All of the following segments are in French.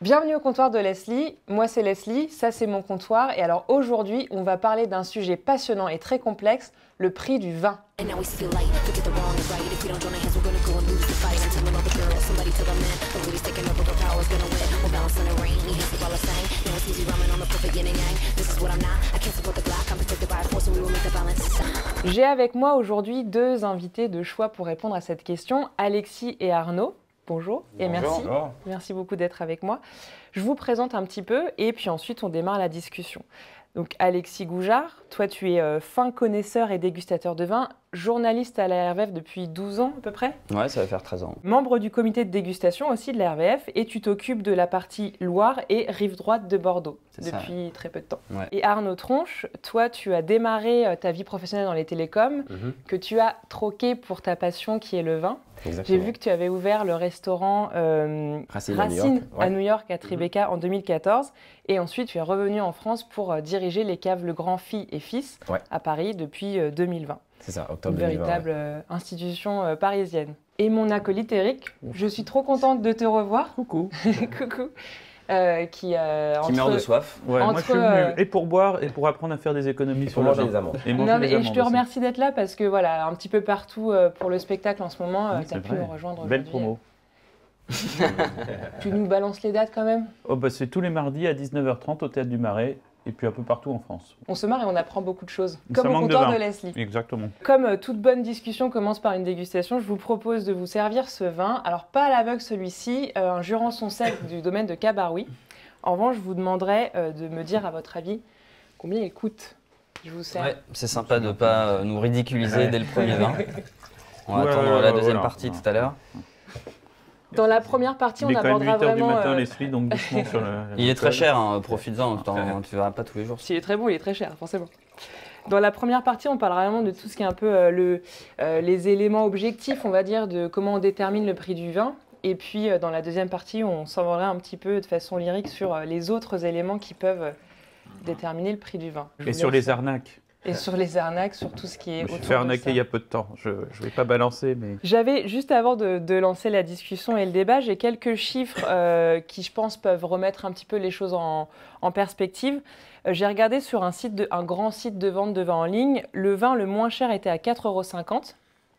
Bienvenue au comptoir de Leslie, moi c'est Leslie, ça c'est mon comptoir et alors aujourd'hui on va parler d'un sujet passionnant et très complexe, le prix du vin. J'ai avec moi aujourd'hui deux invités de choix pour répondre à cette question, Alexis et Arnaud. Bonjour et merci. Merci beaucoup d'être avec moi. Je vous présente un petit peu et puis ensuite on démarre la discussion. Donc Alexis Goujard, toi tu es fin connaisseur et dégustateur de vin, journaliste à la RVF depuis 12 ans à peu près. Ouais, ça va faire 13 ans. Membre du comité de dégustation aussi de la RVF et tu t'occupes de la partie Loire et rive droite de Bordeaux depuis très peu de temps. Ouais. Et Arnaud Tronche, toi tu as démarré ta vie professionnelle dans les télécoms, que tu as troqué pour ta passion qui est le vin. J'ai vu que tu avais ouvert le restaurant Racine à New York, à Tribeca en 2014. Et ensuite, tu es revenu en France pour diriger les caves Le Grand Fille et Fils à Paris depuis 2020. C'est ça, octobre 2020. Une 2020. véritable institution parisienne. Et mon acolyte Eric, je suis trop contente de te revoir. Coucou. Coucou. Qui meurt de soif. Ouais, moi je suis venu et pour boire et pour apprendre à faire des économies sur le vin. les amandes. Et je te remercie d'être là parce que voilà, un petit peu partout pour le spectacle en ce moment, tu as pu nous rejoindre Belle aujourd'hui. promo. Tu nous balances les dates quand même? Oh, bah, c'est tous les mardis à 19h30 au Théâtre du Marais et puis un peu partout en France. On se marre et on apprend beaucoup de choses, Ça comme au manque comptoir vin. de Leslie. Exactement. Comme toute bonne discussion commence par une dégustation, je vous propose de vous servir ce vin. Alors pas à l'aveugle celui-ci, un Jurançon sec du domaine de Cabarouis. En revanche, je vous demanderai de me dire à votre avis combien il coûte. Je vous sers. Ouais, c'est sympa de ne pas nous ridiculiser dès le premier vin. On va attendre la deuxième partie tout à l'heure. Dans la première partie, on abordera Il est quand même 8h du vraiment... matin, Leslie, donc doucement sur le... Il est très cher, hein, profites-en, tu ne verras pas tous les jours. S'il est très bon, il est très cher, forcément. Dans la première partie, on parlera vraiment de tout ce qui est un peu les éléments objectifs, on va dire, de comment on détermine le prix du vin. Et puis, dans la deuxième partie, on s'envolera un petit peu de façon lyrique sur les autres éléments qui peuvent déterminer le prix du vin. Et sur les arnaques. Et sur les arnaques, sur tout ce qui est autour de ça. Je me suis fait arnaquer il y a peu de temps. Je ne vais pas balancer, mais... J'avais, juste avant de lancer la discussion et le débat, j'ai quelques chiffres qui, je pense, peuvent remettre un petit peu les choses en perspective. J'ai regardé sur un grand site de vente de vin en ligne. Le vin le moins cher était à 4,50 €.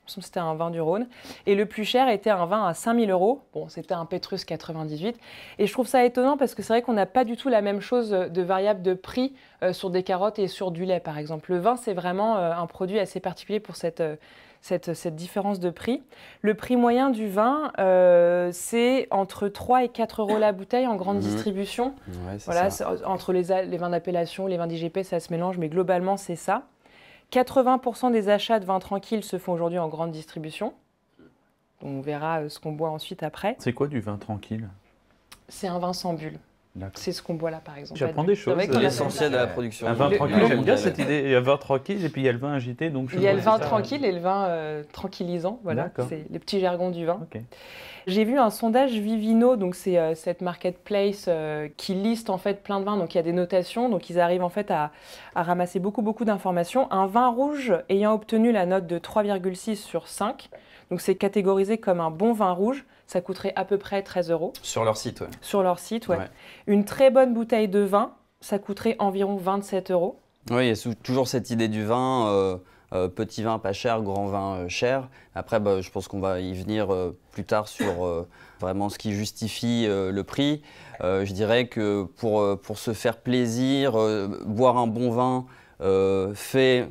C'était un vin du Rhône. Et le plus cher était un vin à 5 000 €. Bon, c'était un Pétrus 98. Et je trouve ça étonnant parce que c'est vrai qu'on n'a pas du tout la même chose de variable de prix sur des carottes et sur du lait, par exemple. Le vin, c'est vraiment un produit assez particulier pour cette différence de prix. Le prix moyen du vin, c'est entre 3 et 4 € la bouteille en grande distribution. Ouais, c'est voilà, ça. entre les vins d'appellation, les vins d'IGP, ça se mélange, mais globalement, c'est ça. 80% des achats de vins tranquilles se font aujourd'hui en grande distribution. On verra ce qu'on boit ensuite après. C'est quoi du vin tranquille? C'est un vin sans bulle. C'est ce qu'on boit là, par exemple. J'apprends des choses. C'est l'essentiel de la production. Un vin tranquille, j'aime bien cette idée. Il y a un vin tranquille et puis il y a le vin agité. Donc il y a le vin tranquille et le vin tranquillisant. Voilà, c'est les petits jargons du vin. Okay. J'ai vu un sondage Vivino, donc c'est cette marketplace qui liste en fait plein de vins. Donc il y a des notations, donc ils arrivent en fait à ramasser beaucoup d'informations. Un vin rouge ayant obtenu la note de 3,6 sur 5, donc c'est catégorisé comme un bon vin rouge. Ça coûterait à peu près 13 €. Sur leur site, ouais. Sur leur site, ouais. Une très bonne bouteille de vin, ça coûterait environ 27 €. Oui, il y a toujours cette idée du vin, petit vin pas cher, grand vin cher. Après, je pense qu'on va y venir plus tard sur vraiment ce qui justifie le prix. Je dirais que pour se faire plaisir, boire un bon vin fait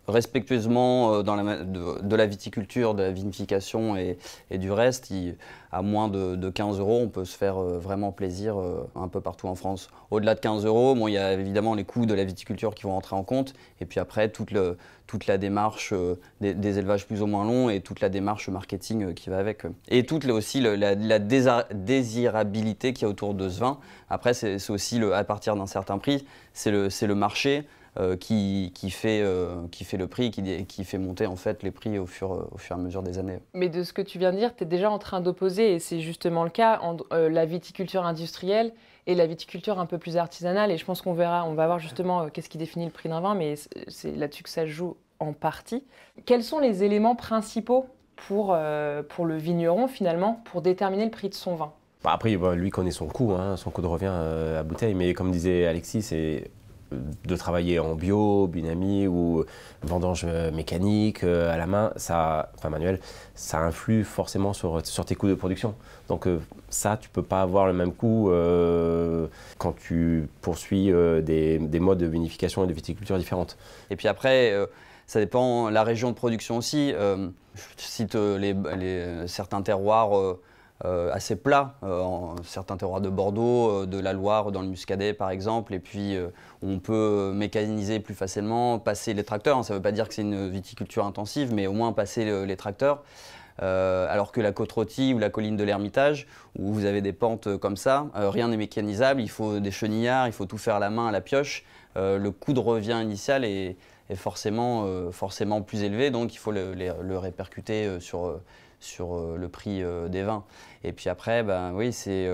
respectueusement de la viticulture, de la vinification et du reste, à moins de 15 €, on peut se faire vraiment plaisir un peu partout en France. Au-delà de 15 €, bon, il y a évidemment les coûts de la viticulture qui vont rentrer en compte, et puis après toute la démarche des élevages plus ou moins longs et toute la démarche marketing qui va avec. Et toute aussi la désirabilité qu'il y a autour de ce vin. Après, c'est aussi à partir d'un certain prix, c'est le marché. Qui fait le prix, qui fait monter en fait les prix au fur et à mesure des années. Mais de ce que tu viens de dire, tu es déjà en train d'opposer, et c'est justement le cas, entre la viticulture industrielle et la viticulture un peu plus artisanale. Et je pense on va voir justement qu'est-ce qui définit le prix d'un vin, mais c'est là-dessus que ça se joue en partie. Quels sont les éléments principaux pour le vigneron finalement, pour déterminer le prix de son vin? Bah, après, lui connaît son coût de revient à bouteille, mais comme disait Alexis, c'est de travailler en bio, biodynamie ou vendange mécanique à la main, enfin manuel, ça influe forcément sur tes coûts de production. Donc ça, tu peux pas avoir le même coût quand tu poursuis des modes de vinification et de viticulture différentes. Et puis après, ça dépend de la région de production aussi. Je cite certains terroirs assez plats, certains terroirs de Bordeaux, de la Loire, dans le Muscadet par exemple, et puis on peut mécaniser plus facilement, passer les tracteurs. Ça ne veut pas dire que c'est une viticulture intensive, mais au moins passer les tracteurs. Alors que la Côte-Rôtie ou la colline de l'Ermitage, où vous avez des pentes comme ça, rien n'est mécanisable, il faut des chenillards, il faut tout faire à la main, à la pioche. Le coût de revient initial est forcément plus élevé, donc il faut le répercuter sur le prix des vins. Et puis après, ben, oui, c'est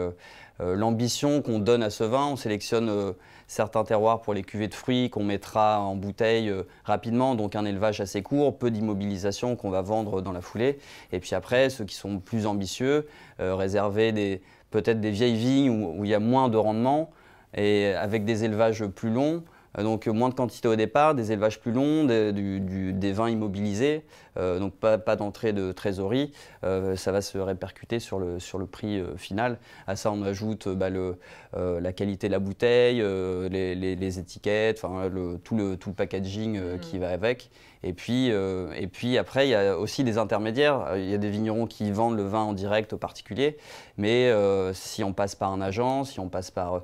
l'ambition qu'on donne à ce vin. On sélectionne certains terroirs pour les cuvées de fruits qu'on mettra en bouteille rapidement, donc un élevage assez court, peu d'immobilisation qu'on va vendre dans la foulée. Et puis après, ceux qui sont plus ambitieux, réserver peut-être des vieilles vignes où il y a moins de rendement et avec des élevages plus longs. Donc moins de quantité au départ, des élevages plus longs, des vins immobilisés, donc pas d'entrée de trésorerie, ça va se répercuter sur le prix final. À ça on ajoute la qualité de la bouteille, les étiquettes, tout le packaging qui va avec. Et puis après il y a aussi des intermédiaires, il y a des vignerons qui vendent le vin en direct aux particuliers, mais si on passe par un agent, si on passe par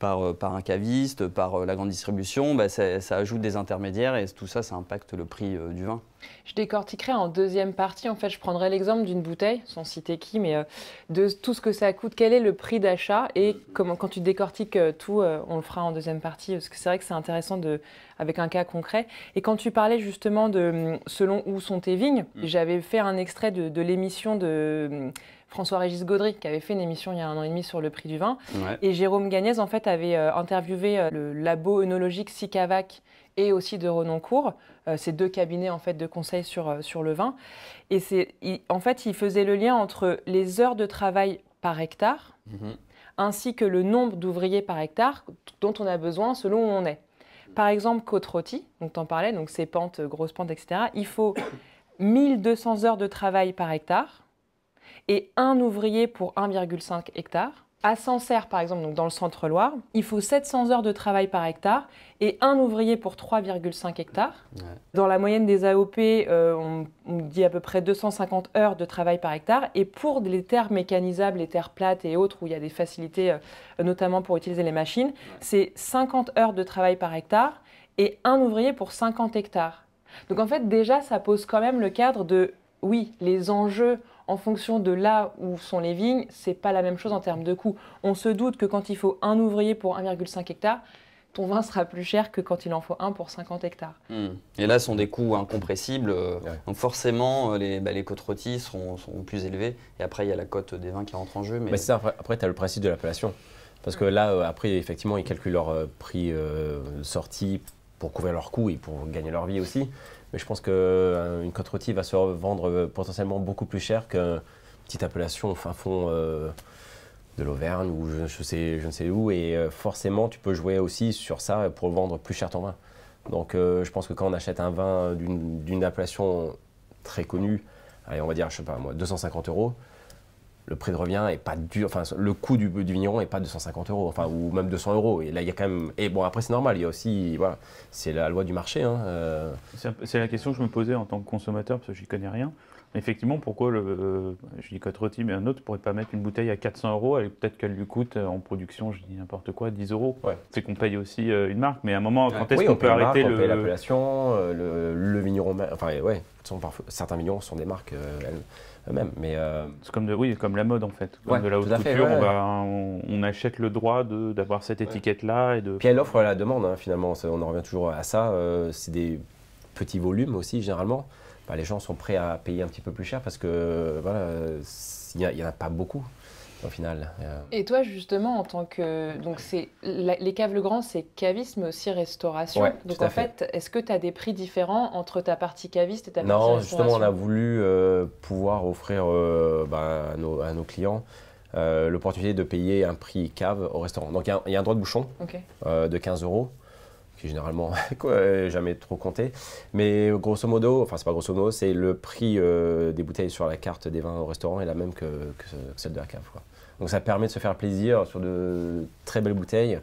un caviste, par la grande distribution, ça ajoute des intermédiaires et tout ça, ça impacte le prix du vin. Je décortiquerai en deuxième partie. En fait, je prendrai l'exemple d'une bouteille, sans citer qui, mais de tout ce que ça coûte. Quel est le prix d'achat et comment, quand tu décortiques tout, on le fera en deuxième partie, parce que c'est vrai que c'est intéressant avec un cas concret. Et quand tu parlais justement de selon où sont tes vignes, j'avais fait un extrait de l'émission de François-Régis Gaudry, qui avait fait une émission il y a 1 an et demi sur le prix du vin. Ouais. Et Jérôme Gagnès, en fait, avait interviewé le labo œnologique Sicavac et aussi de Renoncourt, ces 2 cabinets en fait, de conseil sur le vin. Et en fait, il faisait le lien entre les heures de travail par hectare, ainsi que le nombre d'ouvriers par hectare dont on a besoin selon où on est. Par exemple, Côte-Rôtie, donc tu en parlais, donc ces pentes, grosses pentes, etc., il faut 1200 heures de travail par hectare, et 1 ouvrier pour 1,5 hectare. À Sancerre, par exemple, donc dans le centre-Loire, il faut 700 heures de travail par hectare et 1 ouvrier pour 3,5 hectares. Ouais. Dans la moyenne des AOP, on dit à peu près 250 heures de travail par hectare. Et pour les terres mécanisables, les terres plates et autres, où il y a des facilités, notamment pour utiliser les machines, c'est 50 heures de travail par hectare et 1 ouvrier pour 50 hectares. Donc en fait, déjà, ça pose quand même le cadre de, oui, les enjeux en fonction de là où sont les vignes, c'est pas la même chose en termes de coût. On se doute que quand il faut 1 ouvrier pour 1,5 hectare, ton vin sera plus cher que quand il en faut 1 pour 50 hectares. Et là, ce sont des coûts incompressibles. Ouais. Donc forcément, les côtes-rôties seront plus élevées. Et après, il y a la cote des vins qui rentre en jeu. Mais c'est ça, après tu as le principe de l'appellation. Parce que là, après, effectivement, ils calculent leur prix de sortie pour couvrir leurs coûts et pour gagner leur vie aussi. Mais je pense qu'une côte-rôtie va se vendre potentiellement beaucoup plus cher qu'une petite appellation au fin fond de l'Auvergne ou je ne sais où. Et forcément, tu peux jouer aussi sur ça pour vendre plus cher ton vin. Donc je pense que quand on achète un vin d'une appellation très connue, allez, on va dire, je sais pas moi, 250 €, le prix de revient est pas dur, enfin le coût du vigneron est pas 250 €, enfin ou même 200 €. Et là il y a quand même, et bon après c'est normal, il y a aussi, voilà, c'est la loi du marché. C'est la question que je me posais en tant que consommateur parce que j'y connais rien. Effectivement, pourquoi je dis côte-rôtie, mais un autre pourrait pas mettre une bouteille à 400 €, peut-être qu'elle lui coûte en production, je dis n'importe quoi, 10 €. Ouais. C'est qu'on paye aussi une marque, mais à un moment, quand est-ce qu'on peut arrêter on paye l'appellation, le vigneron, enfin ouais, certains vignerons sont des marques eux-mêmes, mais c'est comme la mode en fait, comme de la haute couture, on achète le droit d'avoir cette étiquette-là. Puis elle offre la demande, finalement, on en revient toujours à ça, c'est des petits volumes aussi généralement. Les gens sont prêts à payer un petit peu plus cher parce que voilà, il n'y en a pas beaucoup au final. Et toi justement en tant que... Donc les caves Legrand c'est caviste mais aussi restauration. Ouais, donc en fait, est-ce que tu as des prix différents entre ta partie caviste et ta partie restauration ? Non, justement on a voulu pouvoir offrir à nos clients l'opportunité de payer un prix cave au restaurant. Donc il y a un droit de bouchon de 15 €, qui généralement jamais trop compté. Mais grosso modo, enfin c'est pas grosso modo, c'est le prix des bouteilles sur la carte des vins au restaurant est la même que celle de la cave, quoi. Donc ça permet de se faire plaisir sur de très belles bouteilles,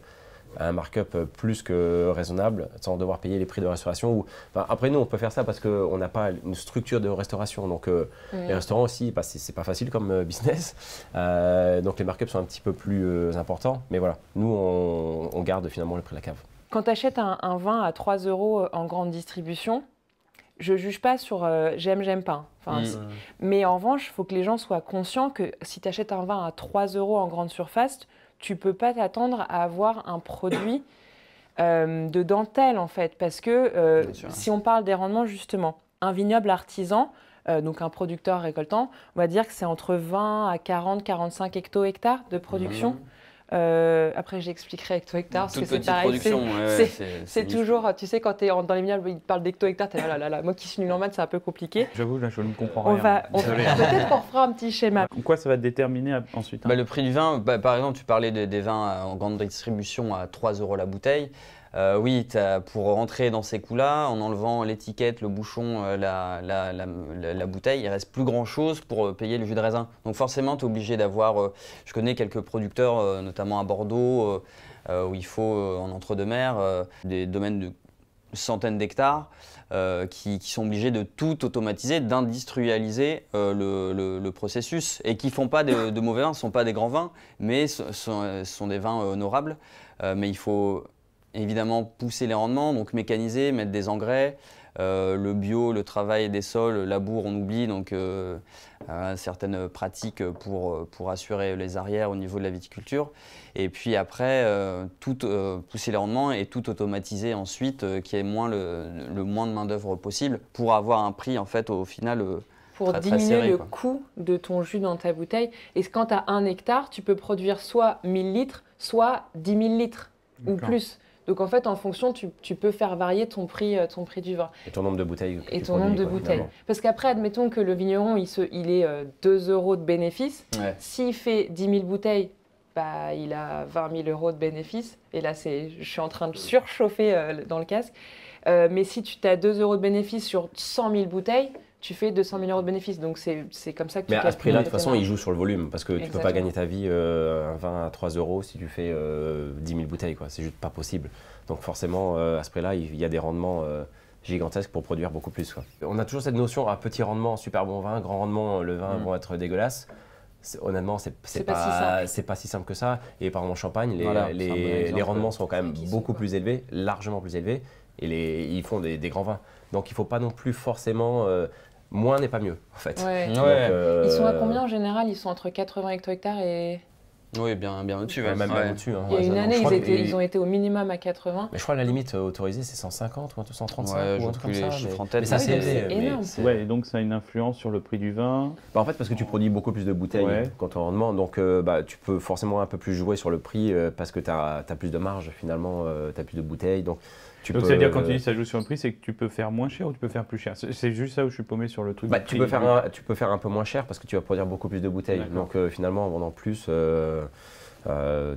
à un markup plus que raisonnable, sans devoir payer les prix de restauration. Enfin, après nous, on peut faire ça parce qu'on n'a pas une structure de restauration. Donc les restaurants aussi, bah, c'est pas facile comme business. Donc les markups sont un petit peu plus importants. Mais voilà, nous, on garde finalement le prix de la cave. Quand tu achètes un vin à 3 € en grande distribution, je ne juge pas sur j'aime pas. Enfin, mais en revanche, il faut que les gens soient conscients que si tu achètes un vin à 3 € en grande surface, tu ne peux pas t'attendre à avoir un produit de dentelle, en fait. Parce que si on parle des rendements, justement, un vignoble artisan, donc un producteur récoltant, on va dire que c'est entre 20 à 40, 45 hecto-hectares de production. Après, j'expliquerai hecto-hectare, parce que c'est pareil. C'est toujours, tu sais, quand tu es dans les vignobles, ils parlent d'hecto-hectare, tu es là. Moi qui suis nulle en maths, c'est un peu compliqué. J'avoue, là, je ne comprends rien. Peut-être qu'on fera un petit schéma. Quoi ça va déterminer ensuite Le prix du vin, par exemple, tu parlais des vins en grande distribution à 3 € la bouteille. Oui, pour rentrer dans ces coûts-là, en enlevant l'étiquette, le bouchon, la bouteille, il ne reste plus grand-chose pour payer le jus de raisin. Donc forcément, tu es obligé d'avoir… je connais quelques producteurs, notamment à Bordeaux, où il faut, en entre-deux-mers, des domaines de centaines d'hectares, qui sont obligés de tout automatiser, d'industrialiser le processus, et qui ne font pas de mauvais vins, ce ne sont pas des grands vins, mais ce sont des vins honorables. Mais il faut… évidemment pousser les rendements, donc mécaniser, mettre des engrais, le bio, le travail des sols, le labour, on oublie, donc certaines pratiques pour assurer les arrières au niveau de la viticulture. Et puis après, pousser les rendements et tout automatiser ensuite, qu'il y ait le moins de main-d'œuvre possible pour avoir un prix en fait au final pour diminuer le coût de ton jus dans ta bouteille. Et quand tu as 1 hectare, tu peux produire soit 1000 litres, soit 10 000 litres ou plus. Donc en fait, en fonction, tu peux faire varier ton prix du vin. Et ton nombre de bouteilles. Et ton nombre de bouteilles. Parce qu'après, admettons que le vigneron, il est 2 € de bénéfice. Ouais. S'il fait 10 000 bouteilles, bah, il a 20 000 € de bénéfice. Et là, je suis en train de surchauffer dans le casque. Mais si tu as 2 € de bénéfice sur 100 000 bouteilles, tu fais 200 000 € de bénéfice. Donc c'est comme ça que tu… Mais à ce prix-là, de toute façon, il joue sur le volume. Parce que tu ne peux pas gagner ta vie un vin à 3 € si tu fais 10 000 bouteilles. C'est juste pas possible. Donc forcément, à ce prix-là, il y a des rendements gigantesques pour produire beaucoup plus. On a toujours cette notion à petit rendement, super bon vin, grand rendement, le vin vont être dégueulasses. Honnêtement, c'est pas si simple que ça. Et par exemple, en Champagne, les rendements sont quand même beaucoup plus élevés, largement plus élevés. Et ils font des grands vins. Donc il ne faut pas non plus forcément… moins n'est pas mieux, en fait. Ouais. Donc, ils sont à combien en général? Ils sont entre 80 hecto-hectares et… Oui, bien au-dessus. Même au-dessus. Il y a une année, ils ont été au minimum à 80. Mais je crois que la limite autorisée, c'est 150 ou 135 ou un truc comme ça. Mais ça, c'est énorme. Ouais, et donc ça a une influence sur le prix du vin. En fait, parce que tu produis beaucoup plus de bouteilles quand on en demande, donc tu peux forcément un peu plus jouer sur le prix parce que tu as plus de marge finalement, tu as plus de bouteilles. Donc c'est-à-dire quand tu dis ça joue sur le prix, c'est que tu peux faire moins cher ou tu peux faire plus cher? C'est juste ça où je suis paumé sur le truc. Tu peux faire un peu moins cher parce que tu vas produire beaucoup plus de bouteilles. Donc finalement, en vendant plus,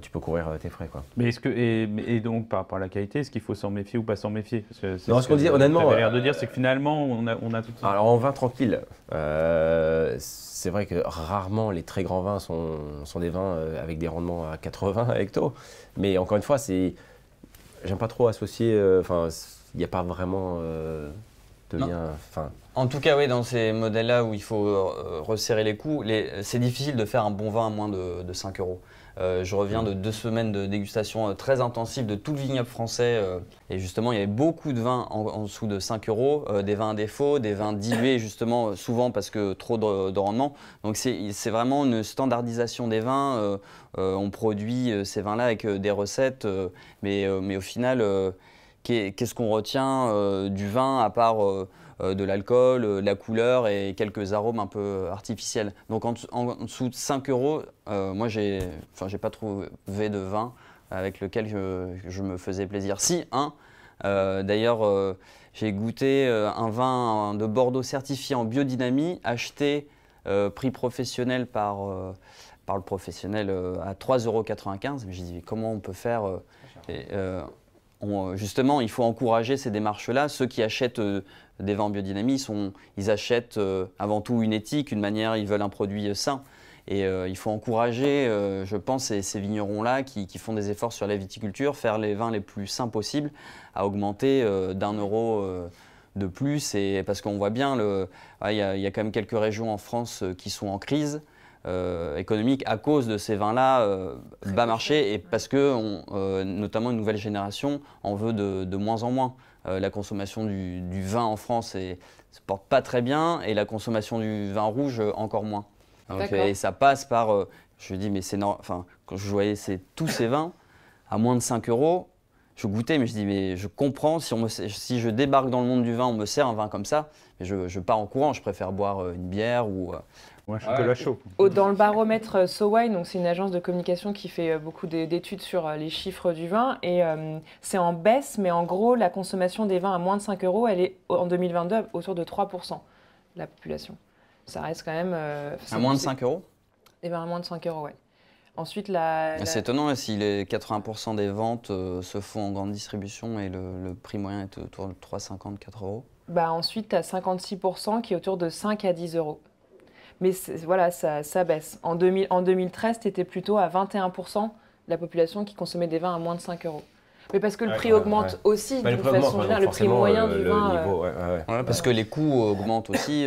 tu peux couvrir tes frais. Mais et donc par rapport à la qualité, est-ce qu'il faut s'en méfier ou pas s'en méfier? Non, ce qu'on dit honnêtement. Tu avais l'air de dire, c'est que finalement, on a tout ça. Alors en vin tranquille, c'est vrai que rarement les très grands vins sont des vins avec des rendements à 80 hecto. Mais encore une fois, j'aime pas trop associer, il n'y a pas vraiment de lien. En tout cas, oui, dans ces modèles-là où il faut resserrer les coûts, c'est difficile de faire un bon vin à moins de 5 €. Je reviens de 2 semaines de dégustation très intensive de tout le vignoble français. Et justement, il y avait beaucoup de vins en dessous de 5 €, des vins à défaut, des vins dilués justement, souvent parce que trop de rendement. Donc c'est vraiment une standardisation des vins. On produit ces vins-là avec des recettes, mais au final, qu'est-ce qu'on retient du vin à part de l'alcool, la couleur et quelques arômes un peu artificiels. Donc en dessous de 5 €, moi j'ai pas trouvé de vin avec lequel je me faisais plaisir. Si, d'ailleurs j'ai goûté un vin de Bordeaux certifié en biodynamie, acheté prix professionnel par par le professionnel à 3,95 €. J'ai dit comment on peut faire justement, il faut encourager ces démarches-là. Ceux qui achètent des vins en biodynamie, ils achètent avant tout une éthique, une manière, ils veulent un produit sain. Et il faut encourager, je pense, ces vignerons-là qui font des efforts sur la viticulture, faire les vins les plus sains possibles, à augmenter d'1 € de plus. Et parce qu'on voit bien, il y a quand même quelques régions en France qui sont en crise économique à cause de ces vins-là bas marché et parce que notamment une nouvelle génération en veut de moins en moins. La consommation du vin en France ne se porte pas très bien et la consommation du vin rouge encore moins. Donc, et ça passe par, je me dis mais c'est enfin quand je voyais tous ces vins à moins de 5 €, je goûtais mais je dis mais je comprends si je débarque dans le monde du vin, on me sert un vin comme ça, mais je pars en courant, je préfère boire une bière ou un chocolat chaud. Dans le baromètre SoWine, donc c'est une agence de communication qui fait beaucoup d'études sur les chiffres du vin et c'est en baisse, mais en gros la consommation des vins à moins de 5 €, elle est en 2022 autour de 3% de la population. Ça reste quand même... à moins de 5 €. Eh bien à moins de 5 €, ouais. Ensuite, c'est étonnant si les 80% des ventes se font en grande distribution et le prix moyen est autour de 3,50 4 €. Bah, ensuite, tu as 56% qui est autour de 5 à 10 €. Mais voilà, ça baisse. En 2013, tu étais plutôt à 21% de la population qui consommait des vins à moins de 5 €. Mais parce que le prix augmente aussi, d'une façon générale, le prix moyen du vin. Parce que les coûts augmentent aussi,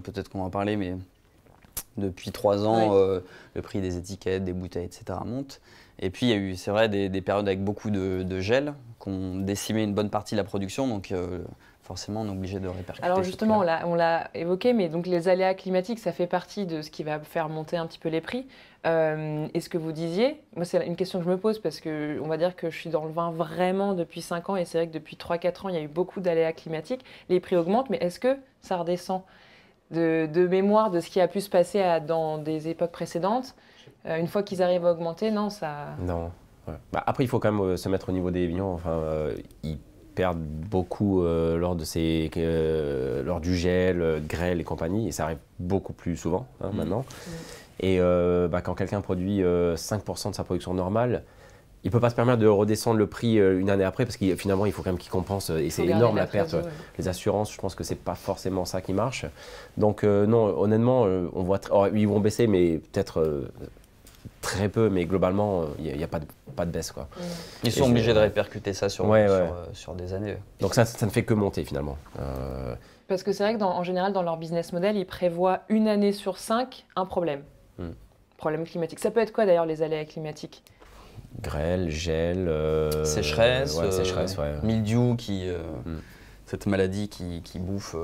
peut-être qu'on va en parler, mais depuis 3 ans, le prix des étiquettes, des bouteilles, etc. monte. Et puis il y a eu, c'est vrai, des périodes avec beaucoup de gel qui ont décimé une bonne partie de la production, donc forcément on est obligé de répercuter. Alors justement, on l'a évoqué, mais donc les aléas climatiques, ça fait partie de ce qui va faire monter un petit peu les prix. Et ce que vous disiez, moi c'est une question que je me pose parce que on va dire que je suis dans le vin vraiment depuis 5 ans et c'est vrai que depuis 3-4 ans, il y a eu beaucoup d'aléas climatiques. Les prix augmentent, mais est-ce que ça redescend de mémoire de ce qui a pu se passer dans des époques précédentes? Une fois qu'ils arrivent à augmenter, non, ça... Non. Ouais. Bah, après, il faut quand même se mettre au niveau des vignerons. Enfin, ils perdent beaucoup lors du gel, grêle et compagnie, et ça arrive beaucoup plus souvent maintenant. Et quand quelqu'un produit 5% de sa production normale, il ne peut pas se permettre de redescendre le prix une année après parce que finalement il faut quand même qu'il compense et c'est énorme la perte. Les assurances, je pense que c'est pas forcément ça qui marche. Donc non, honnêtement, on voit ils vont baisser, mais peut-être très peu, mais globalement il n'y a pas de baisse quoi. Ils sont obligés de répercuter ça sur des années. Donc ça ne fait que monter finalement. Parce que c'est vrai qu'en général dans leur business model, ils prévoient une année sur 5 un problème. Problème climatique. Ça peut être quoi d'ailleurs les aléas climatiques? Grêle, gel, sécheresse, mildiou, cette maladie qui bouffe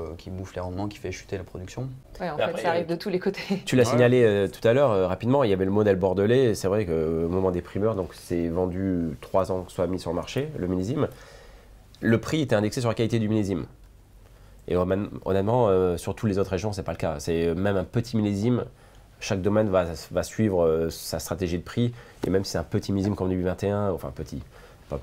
les rendements, qui fait chuter la production. Ouais, en fait, ça arrive de tous les côtés. Tu l'as signalé tout à l'heure, rapidement, il y avait le modèle bordelais, c'est vrai qu'au moment des primeurs, donc c'est vendu 3 ans que soit mis sur le marché, le millésime, le prix était indexé sur la qualité du millésime. Et honnêtement, sur toutes les autres régions, c'est pas le cas. C'est même un petit millésime. Chaque domaine va suivre sa stratégie de prix, et même si c'est un petit millésime comme 2021, enfin pas petit, parce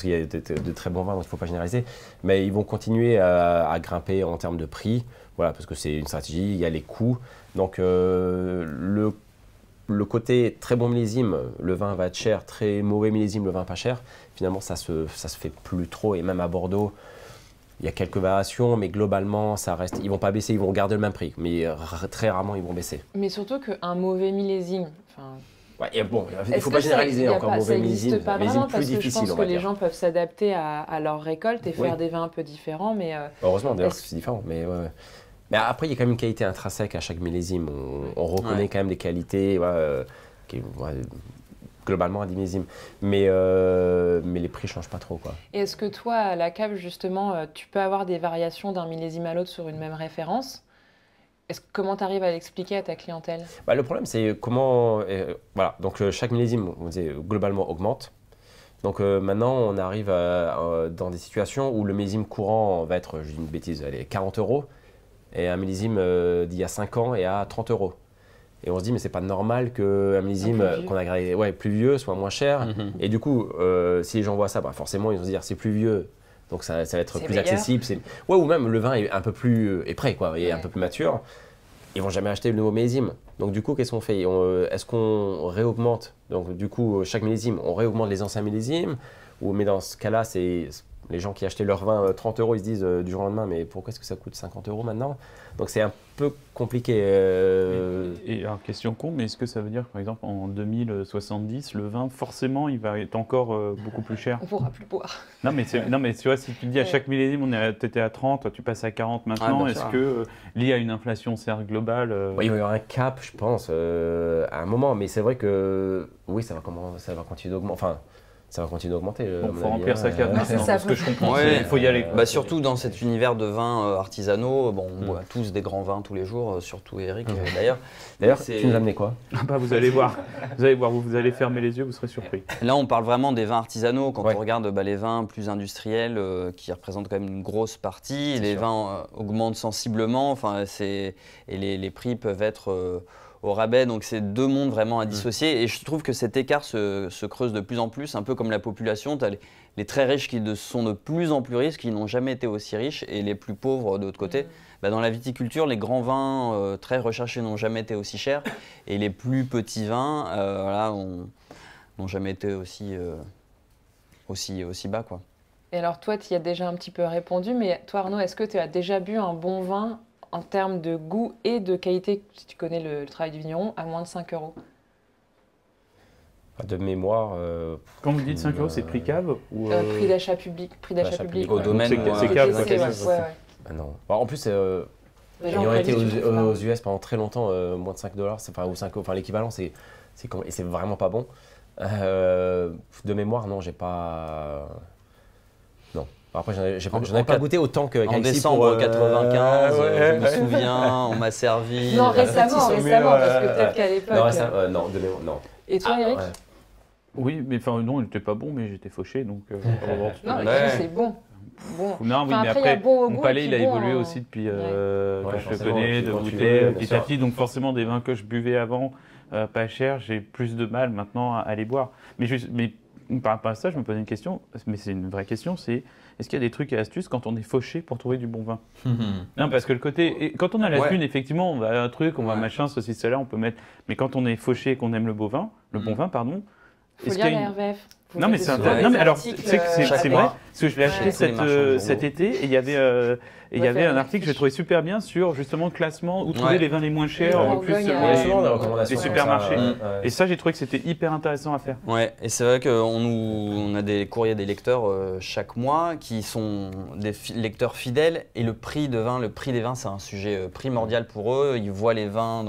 qu'il y a de très bons vins, donc il ne faut pas généraliser, mais ils vont continuer à grimper en termes de prix, voilà, parce que c'est une stratégie, il y a les coûts. Donc le côté très bon millésime, le vin va être cher, très mauvais millésime, le vin pas cher, finalement ça se fait plus trop, et même à Bordeaux, il y a quelques variations, mais globalement, ça reste. Ils ne vont pas baisser, ils vont garder le même prix, mais très rarement, ils vont baisser. Mais surtout qu'un mauvais millésime. Ouais, il ne faut pas généraliser encore mauvais millésime. Ça n'existe pas vraiment parce que je pense que les gens peuvent s'adapter à leur récolte et faire des vins un peu différents. Mais heureusement, d'ailleurs, c'est différent. Mais après, il y a quand même une qualité intrinsèque à chaque millésime. On reconnaît quand même des qualités. Globalement à 10 millésimes. Mais les prix ne changent pas trop, quoi. Et est-ce que toi, à la cave, justement, tu peux avoir des variations d'un millésime à l'autre sur une même référence? Comment tu arrives à l'expliquer à ta clientèle? Le problème, c'est comment... voilà, donc chaque millésime, on disait, globalement, augmente. Donc maintenant, on arrive dans des situations où le millésime courant va être, je dis une bêtise, allez, 40 €, et un millésime d'il y a 5 ans est à 30 €. Et on se dit, mais c'est pas normal qu'un millésime qu'on a gradé plus vieux soit moins cher. Et du coup, si les gens voient ça, forcément, ils vont se dire, c'est plus vieux, donc ça va être plus accessible. Ou même le vin est un peu plus prêt, quoi, et un peu plus mature. ils vont jamais acheter le nouveau millésime. Donc du coup, qu'est-ce qu'on fait? Est-ce qu'on réaugmente? Donc du coup, chaque millésime, on réaugmente les anciens millésimes? Mais dans ce cas-là, c'est les gens qui achetaient leur vin 30 €, ils se disent du jour au lendemain, mais pourquoi est-ce que ça coûte 50 € maintenant? Donc c'est un peu compliqué. Et alors, question con, mais est-ce que ça veut dire que, par exemple, en 2070, le vin, forcément, il va être encore beaucoup plus cher? On ne pourra plus boire. Non, mais tu vois, si tu dis à chaque millésime, tu étais à 30, toi, tu passes à 40 maintenant, est-ce que, lié à une inflation certes globale… Oui, il va y avoir un cap, je pense, à un moment, mais c'est vrai que oui, ça va continuer d'augmenter. Enfin, ça va continuer d'augmenter. Bon, il faut remplir sa cave maintenant, ça, ce que je comprends, Ouais. il faut y aller. Bah, surtout dans cet univers de vins artisanaux, bon, on boit tous des grands vins tous les jours, surtout Eric d'ailleurs. D'ailleurs, C'est- tu nous as amené quoi? Ah bah, vous allez voir, vous allez fermer les yeux, vous serez surpris. Là, on parle vraiment des vins artisanaux. Quand Ouais. on regarde les vins plus industriels, qui représentent quand même une grosse partie, les sûr. vins augmentent sensiblement. Enfin, et les prix peuvent être au rabais. Donc, c'est deux mondes vraiment à dissocier. Et je trouve que cet écart se creuse de plus en plus, un peu comme la population. Tu as les très riches qui sont de plus en plus riches, qui n'ont jamais été aussi riches, et les plus pauvres de l'autre côté. Bah, dans la viticulture, les grands vins très recherchés n'ont jamais été aussi chers, et les plus petits vins n'ont jamais été aussi bas, quoi. Et alors toi, tu y as déjà un petit peu répondu, mais toi Arnaud, est-ce que tu as déjà bu un bon vin en termes de goût et de qualité, si tu connais le travail du vigneron, à moins de 5 €? De mémoire. Quand vous dites 5 €, c'est prix cave ou Prix d'achat public. Au domaine, c'est ouais, cave, TTC, ok. ouais. Ah non. Bon, en plus, Les gens ayant prennent été du tout, enfin. aux US pendant très longtemps, moins de 5 $, ou 5 €, enfin l'équivalent, et c'est vraiment pas bon. De mémoire, non, j'ai pas. Non. Après, j'en ai pas goûté autant En qu'Alexis décembre pour, 95, ouais. je me souviens, on m'a servi. Non, récemment, sont mieux, parce que peut-être qu'à l'époque. Non, non, de mémoire, non. Et toi, Eric? Ouais. Oui, mais enfin non, il n'était pas bon, mais j'étais fauché, donc… Non, mais Ouais. c'est bon. Bon. Non, oui, Enfin, mais après, il y a après, bon au mon goût palais, et il a puis bon évolué en- aussi depuis Ouais. que je le forcément, connais, de quand tu goûter veux, bien petit sûr. à petit. Donc forcément, des vins que je buvais avant, pas chers, j'ai plus de mal maintenant à les boire. Mais par rapport à ça, je me posais une question, mais c'est une vraie question, c'est est-ce qu'il y a des trucs et astuces quand on est fauché pour trouver du bon vin? Non, parce que le côté… quand on a la Ouais. thune, effectivement, on va un truc, on va Ouais. machin, ceci, cela, on peut mettre… Mais quand on est fauché et qu'on aime le bon vin, pardon… Faut est-ce lire qu'il y a la une- RVF. Vous Non mais avez c'est souvent non des mais alors articles, c'est que chaque c'est mois. vrai parce que je l'ai acheté Ouais. Tous les marchands de cet journaux. été et il y avait un article que j'ai trouvé super bien sur justement le classement où trouver Ouais. les vins les moins chers Ouais. le plus Bourgogne, Il y Ouais. a souvent des recommandations les comme supermarchés. ça, Et ça j'ai trouvé que c'était hyper intéressant à faire. Ouais, et c'est vrai qu'on a des courriers des lecteurs chaque mois qui sont des lecteurs fidèles, et le prix des vins, c'est un sujet primordial pour eux. Ils voient les vins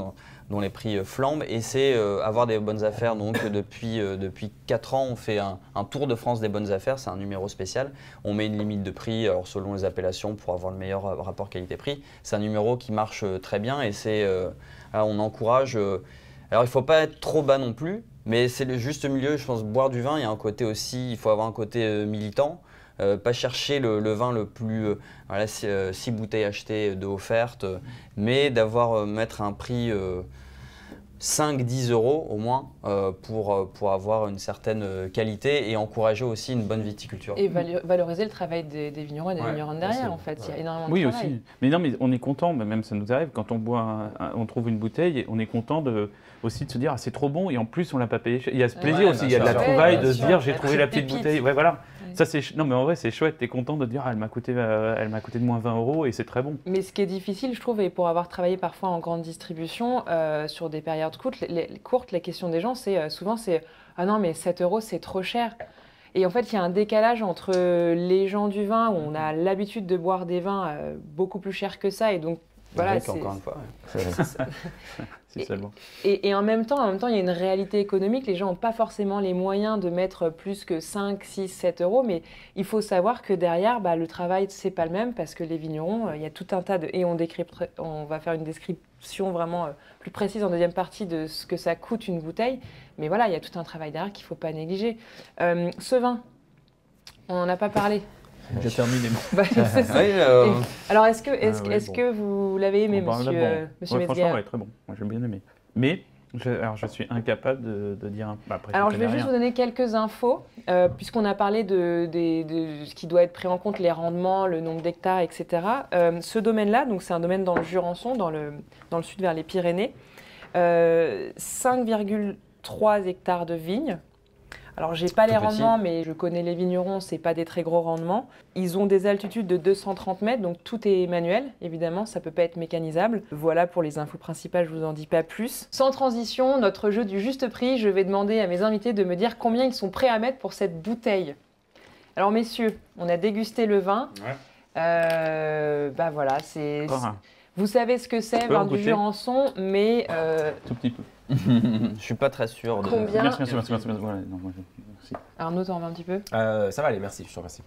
dont les prix flambent, et c'est avoir des bonnes affaires. Donc depuis 4 ans, on fait un tour de France des bonnes affaires, c'est un numéro spécial. On met une limite de prix alors selon les appellations pour avoir le meilleur rapport qualité-prix. C'est un numéro qui marche très bien, et on encourage. Alors il ne faut pas être trop bas non plus, mais c'est le juste milieu. Je pense boire du vin, il y a un côté aussi, il faut avoir un côté militant. Pas chercher le vin le plus, 6 bouteilles achetées, 2 offertes, mais mettre un prix 5-10 € au moins pour avoir une certaine qualité, et encourager aussi une bonne viticulture. Et valoriser le travail des vignerons et des Ouais, vigneronnes aussi. derrière, en fait. Il y a énormément Oui de travail. aussi. Mais non mais on est content, même ça nous arrive quand on boit on trouve une bouteille, et on est content aussi de se dire ah, c'est trop bon, et en plus on l'a pas payé cher. Il y a ce plaisir Ouais, aussi, bien il y a de la sûr. trouvaille Ouais, de bien se sûr. dire j'ai La trouvé la petite petite pépite. bouteille. Ouais voilà. Ouais. Ça c'est non mais en vrai c'est chouette, t'es content de dire ah, elle m'a coûté de moins 20 € et c'est très bon. Mais ce qui est difficile, je trouve, et pour avoir travaillé parfois en grande distribution, sur des périodes courtes, la question des gens, souvent c'est « Ah non, mais 7 € c'est trop cher ». Et en fait, il y a un décalage entre les gens du vin, où on a l'habitude de boire des vins beaucoup plus chers que ça, et donc voilà, Avec, encore une fois. Ouais. C'est seulement. Et en même temps, il y a une réalité économique. Les gens n'ont pas forcément les moyens de mettre plus que 5, 6, 7 €. Mais il faut savoir que derrière, le travail, c'est pas le même, parce que les vignerons, il y a tout un tas de… Et on va faire une description vraiment plus précise en deuxième partie de ce que ça coûte une bouteille. Mais voilà, il y a tout un travail derrière qu'il ne faut pas négliger. Ce vin, on n'en a pas parlé. J'ai terminé. C'est ça. Ouais, Alors, est-ce que, ouais, est-ce que vous l'avez aimé, Bon, monsieur, là, bon. monsieur Ouais, Metzger? franchement, ouais, très bon. Moi, j'ai bien aimé. Mais Alors, je suis incapable de dire. Après, Alors, je vais connais juste rien. vous donner quelques infos, puisqu'on a parlé de ce qui doit être pris en compte, les rendements, le nombre d'hectares, etc. Ce domaine-là, donc c'est un domaine dans le Jurançon, dans le sud vers les Pyrénées, 5,3 hectares de vignes. Alors, j'ai pas les Tout petit. rendements, mais je connais les vignerons, c'est pas des très gros rendements. Ils ont des altitudes de 230 mètres, donc tout est manuel, évidemment, ça peut pas être mécanisable. Voilà pour les infos principales, je vous en dis pas plus. Sans transition, notre jeu du juste prix, je vais demander à mes invités de me dire combien ils sont prêts à mettre pour cette bouteille. Alors, messieurs, on a dégusté le vin. Ouais. Bah voilà, c'est. Encore un Vous savez ce que c'est, peux en vin du goûter Jurançon, mais tout petit peu. Je suis pas très sûr de. Combien Merci. Voilà, non, merci. Arnaud, t'en veux un petit peu? Ça va aller, merci, je te remercie.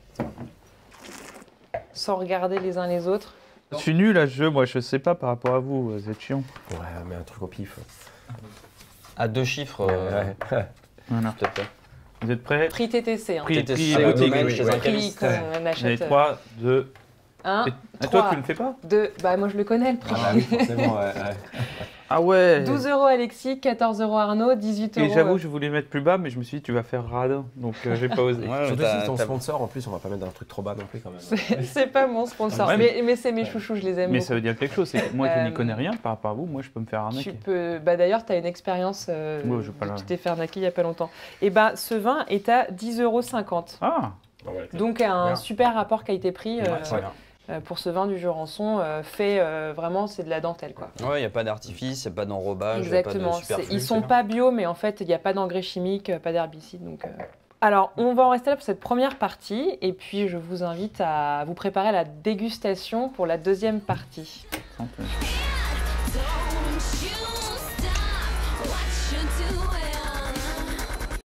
Sans regarder les uns les autres. Je suis nul à ce jeu, moi, je sais pas par rapport à vous, vous êtes chiant. Ouais, mais un truc au pif. À 2 chiffres, Ouais. Voilà. s'il te plaît. Vous êtes prêts? Prix TTC, hein. Prix TTC, boutique. domaine chez un Prix caviste. qu'on J'en ai achète. 3, 2. 1, Et toi, 3, tu ne le fais pas? 2. Bah moi je le connais le prix. Ah bah oui, forcément, ouais. Ah ouais 12 € Alexis, 14 € Arnaud, 18 €. Et j'avoue, je voulais mettre plus bas, mais je me suis dit, tu vas faire radin, donc j'ai pas osé. Ouais, Surtout t'as- si ton t'as- sponsor, en plus, on va pas mettre un truc trop bas non plus quand même. C'est pas mon sponsor, Ouais, mais c'est mes chouchous, je les aime Mais beaucoup. ça veut dire quelque chose, c'est que moi qui Euh, n'y connais rien par rapport à vous, moi je peux me faire Tu arnaquer. peux. Bah d'ailleurs, tu as une expérience. Ouais, je vais pas tu la- t'es fait arnaquer il y a pas longtemps. Et bah ce vin est à 10,50 €. Ah Donc un Bien. super rapport qualité-prix Ouais. pour ce vin du Jurançon. Fait vraiment, c'est de la dentelle quoi. Ouais, il n'y a pas d'artifice, il n'y a pas d'enrobage, il n'y a pas Exactement. de superflu. Ils sont pas bio, mais en fait, il n'y a pas d'engrais chimiques, pas d'herbicides. Donc, Alors, on va en rester là pour cette première partie. Et puis, je vous invite à vous préparer à la dégustation pour la deuxième partie. santé. Don't